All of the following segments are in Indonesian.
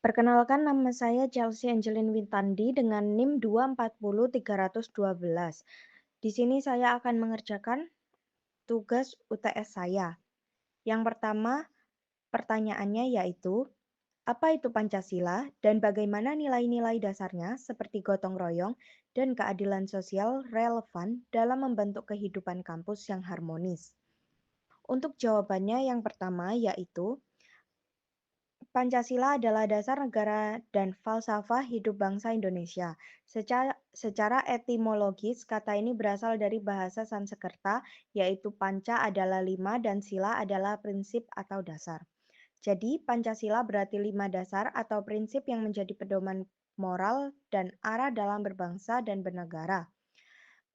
Perkenalkan, nama saya Chelsea Angelin Wintandi dengan NIM 240312. Di sini saya akan mengerjakan tugas UTS saya. Yang pertama, pertanyaannya yaitu, apa itu Pancasila dan bagaimana nilai-nilai dasarnya seperti gotong royong dan keadilan sosial relevan dalam membentuk kehidupan kampus yang harmonis? Untuk jawabannya yang pertama yaitu, Pancasila adalah dasar negara dan falsafah hidup bangsa Indonesia. Secara etimologis, kata ini berasal dari bahasa Sanskerta, yaitu panca adalah lima dan sila adalah prinsip atau dasar. Jadi, Pancasila berarti 5 dasar atau prinsip yang menjadi pedoman moral dan arah dalam berbangsa dan bernegara.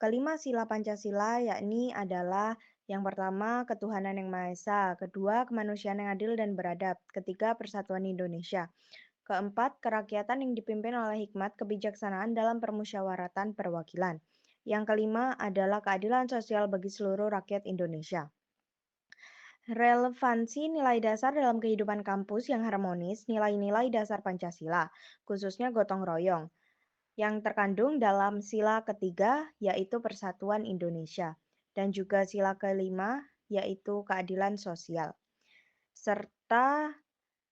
Kelima sila Pancasila yakni adalah yang pertama, ketuhanan yang Maha Esa, kedua, kemanusiaan yang adil dan beradab, ketiga, persatuan Indonesia, keempat, kerakyatan yang dipimpin oleh hikmat kebijaksanaan dalam permusyawaratan perwakilan. Yang kelima adalah keadilan sosial bagi seluruh rakyat Indonesia. Relevansi nilai dasar dalam kehidupan kampus yang harmonis, nilai-nilai dasar Pancasila, khususnya gotong royong, yang terkandung dalam sila ketiga yaitu Persatuan Indonesia, dan juga sila kelima yaitu keadilan sosial. Serta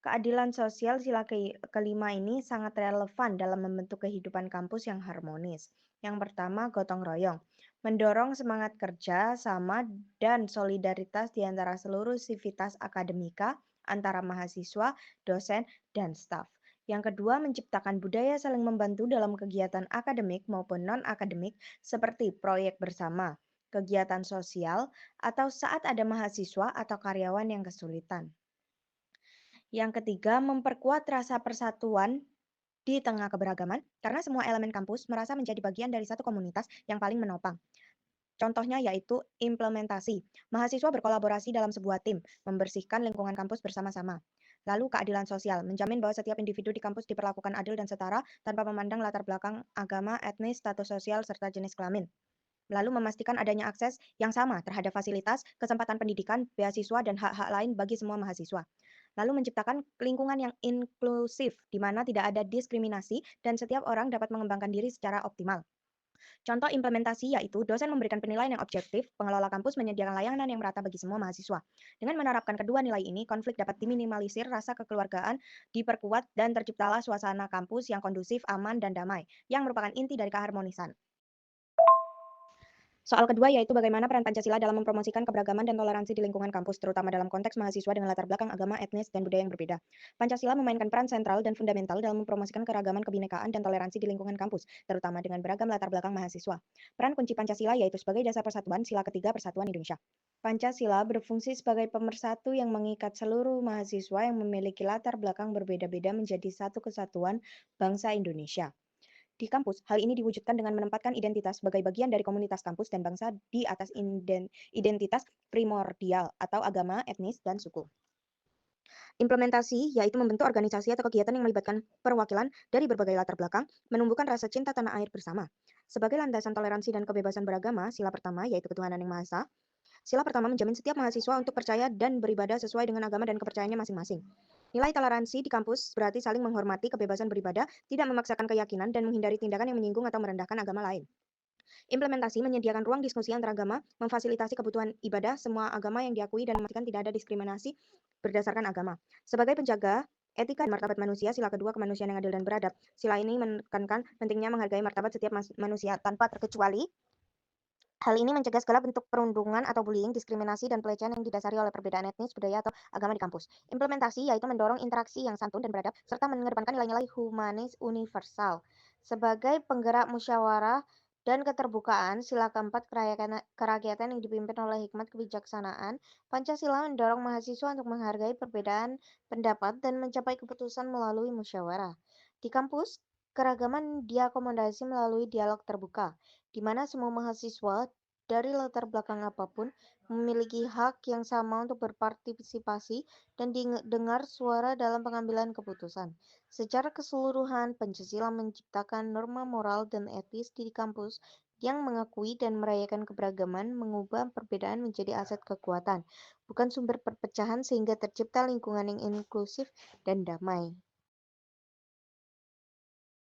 keadilan sosial sila kelima ini sangat relevan dalam membentuk kehidupan kampus yang harmonis. Yang pertama, gotong royong. Mendorong semangat kerja sama dan solidaritas di antara seluruh sivitas akademika, antara mahasiswa, dosen, dan staf. Yang kedua, menciptakan budaya saling membantu dalam kegiatan akademik maupun non-akademik seperti proyek bersama, kegiatan sosial, atau saat ada mahasiswa atau karyawan yang kesulitan. Yang ketiga, memperkuat rasa persatuan di tengah keberagaman, karena semua elemen kampus merasa menjadi bagian dari satu komunitas yang paling menopang. Contohnya yaitu implementasi. Mahasiswa berkolaborasi dalam sebuah tim, membersihkan lingkungan kampus bersama-sama. Lalu keadilan sosial, menjamin bahwa setiap individu di kampus diperlakukan adil dan setara tanpa memandang latar belakang agama, etnis, status sosial, serta jenis kelamin. Lalu memastikan adanya akses yang sama terhadap fasilitas, kesempatan pendidikan, beasiswa, dan hak-hak lain bagi semua mahasiswa. Lalu menciptakan lingkungan yang inklusif, di mana tidak ada diskriminasi dan setiap orang dapat mengembangkan diri secara optimal. Contoh implementasi yaitu dosen memberikan penilaian yang objektif, pengelola kampus menyediakan layanan yang merata bagi semua mahasiswa. Dengan menerapkan kedua nilai ini, konflik dapat diminimalisir, rasa kekeluargaan diperkuat, dan terciptalah suasana kampus yang kondusif, aman, dan damai, yang merupakan inti dari keharmonisan. Soal kedua yaitu bagaimana peran Pancasila dalam mempromosikan keberagaman dan toleransi di lingkungan kampus, terutama dalam konteks mahasiswa dengan latar belakang agama, etnis, dan budaya yang berbeda. Pancasila memainkan peran sentral dan fundamental dalam mempromosikan keragaman, kebinekaan, dan toleransi di lingkungan kampus, terutama dengan beragam latar belakang mahasiswa. Peran kunci Pancasila yaitu sebagai dasar persatuan, sila ketiga Persatuan Indonesia. Pancasila berfungsi sebagai pemersatu yang mengikat seluruh mahasiswa yang memiliki latar belakang berbeda-beda menjadi satu kesatuan bangsa Indonesia. Di kampus, hal ini diwujudkan dengan menempatkan identitas sebagai bagian dari komunitas kampus dan bangsa di atas identitas primordial atau agama, etnis, dan suku. Implementasi yaitu membentuk organisasi atau kegiatan yang melibatkan perwakilan dari berbagai latar belakang, menumbuhkan rasa cinta tanah air bersama. Sebagai landasan toleransi dan kebebasan beragama, sila pertama yaitu ketuhanan yang Maha Esa. Sila pertama menjamin setiap mahasiswa untuk percaya dan beribadah sesuai dengan agama dan kepercayaannya masing-masing. Nilai toleransi di kampus berarti saling menghormati kebebasan beribadah, tidak memaksakan keyakinan, dan menghindari tindakan yang menyinggung atau merendahkan agama lain. Implementasi menyediakan ruang diskusi antar agama, memfasilitasi kebutuhan ibadah semua agama yang diakui dan memastikan tidak ada diskriminasi berdasarkan agama. Sebagai penjaga etika dan martabat manusia, sila kedua kemanusiaan yang adil dan beradab. Sila ini menekankan pentingnya menghargai martabat setiap manusia tanpa terkecuali. Hal ini mencegah segala bentuk perundungan atau bullying, diskriminasi, dan pelecehan yang didasari oleh perbedaan etnis, budaya, atau agama di kampus. Implementasi yaitu mendorong interaksi yang santun dan beradab, serta mengedepankan nilai-nilai humanis universal. Sebagai penggerak musyawarah dan keterbukaan, sila keempat kerakyatan yang dipimpin oleh hikmat kebijaksanaan, Pancasila mendorong mahasiswa untuk menghargai perbedaan pendapat dan mencapai keputusan melalui musyawarah. Di kampus, keragaman diakomodasi melalui dialog terbuka, di mana semua mahasiswa dari latar belakang apapun memiliki hak yang sama untuk berpartisipasi dan didengar suara dalam pengambilan keputusan. Secara keseluruhan, Pancasila menciptakan norma moral dan etis di kampus yang mengakui dan merayakan keberagaman, mengubah perbedaan menjadi aset kekuatan, bukan sumber perpecahan sehingga tercipta lingkungan yang inklusif dan damai.